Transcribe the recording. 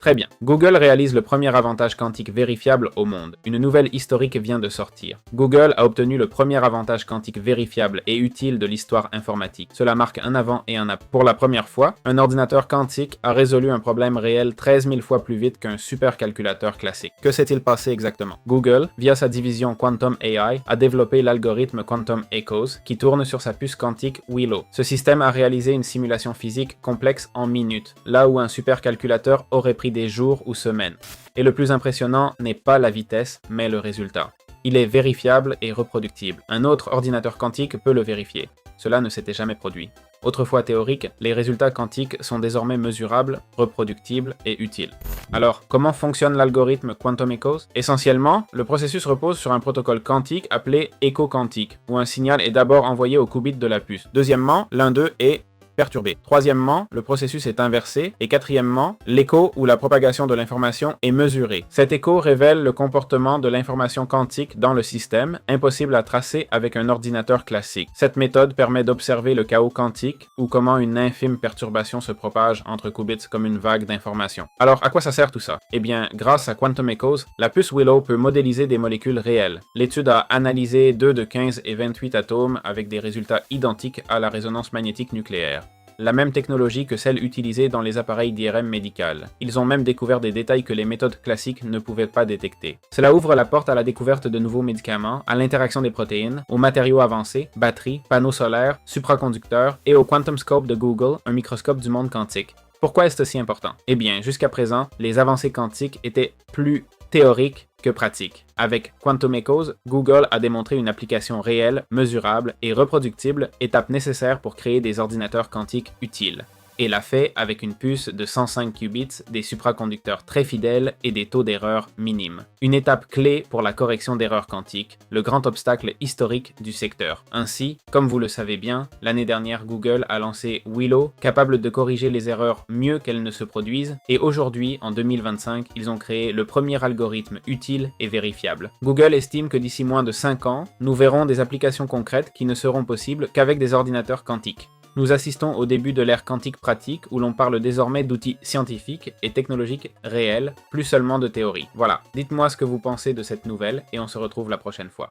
Très bien. Google réalise le premier avantage quantique vérifiable au monde. Une nouvelle historique vient de sortir. Google a obtenu le premier avantage quantique vérifiable et utile de l'histoire informatique. Cela marque un avant et un après. Pour la première fois, un ordinateur quantique a résolu un problème réel 13 000 fois plus vite qu'un supercalculateur classique. Que s'est-il passé exactement? Google, via sa division Quantum AI, a développé l'algorithme Quantum Echoes qui tourne sur sa puce quantique Willow. Ce système a réalisé une simulation physique complexe en minutes, là où un supercalculateur aurait pris des jours ou semaines. Et le plus impressionnant n'est pas la vitesse, mais le résultat. Il est vérifiable et reproductible. Un autre ordinateur quantique peut le vérifier. Cela ne s'était jamais produit. Autrefois théorique, les résultats quantiques sont désormais mesurables, reproductibles et utiles. Alors, comment fonctionne l'algorithme Quantum Echoes? Essentiellement, le processus repose sur un protocole quantique appelé écho quantique, où un signal est d'abord envoyé au qubit de la puce. Deuxièmement, l'un d'eux est perturbé. Troisièmement, le processus est inversé. Et quatrièmement, l'écho ou la propagation de l'information est mesurée. Cet écho révèle le comportement de l'information quantique dans le système, impossible à tracer avec un ordinateur classique. Cette méthode permet d'observer le chaos quantique ou comment une infime perturbation se propage entre qubits comme une vague d'informations. Alors, à quoi ça sert tout ça? Eh bien, grâce à Quantum Echoes, la puce Willow peut modéliser des molécules réelles. L'étude a analysé 2 de 15 et 28 atomes avec des résultats identiques à la résonance magnétique nucléaire. La même technologie que celle utilisée dans les appareils d'IRM médical. Ils ont même découvert des détails que les méthodes classiques ne pouvaient pas détecter. Cela ouvre la porte à la découverte de nouveaux médicaments, à l'interaction des protéines, aux matériaux avancés, batteries, panneaux solaires, supraconducteurs et au Quantum Scope de Google, un microscope du monde quantique. Pourquoi est-ce si important? Eh bien, jusqu'à présent, les avancées quantiques étaient plus théoriques que pratiques. Avec Quantum Echoes, Google a démontré une application réelle, mesurable et reproductible, étape nécessaire pour créer des ordinateurs quantiques utiles. Et l'a fait avec une puce de 105 qubits, des supraconducteurs très fidèles et des taux d'erreur minimes. Une étape clé pour la correction d'erreurs quantiques, le grand obstacle historique du secteur. Ainsi, comme vous le savez bien, l'année dernière Google a lancé Willow, capable de corriger les erreurs mieux qu'elles ne se produisent, et aujourd'hui, en 2025, ils ont créé le premier algorithme utile et vérifiable. Google estime que d'ici moins de 5 ans, nous verrons des applications concrètes qui ne seront possibles qu'avec des ordinateurs quantiques. Nous assistons au début de l'ère quantique pratique où l'on parle désormais d'outils scientifiques et technologiques réels, plus seulement de théorie. Voilà, dites-moi ce que vous pensez de cette nouvelle et on se retrouve la prochaine fois.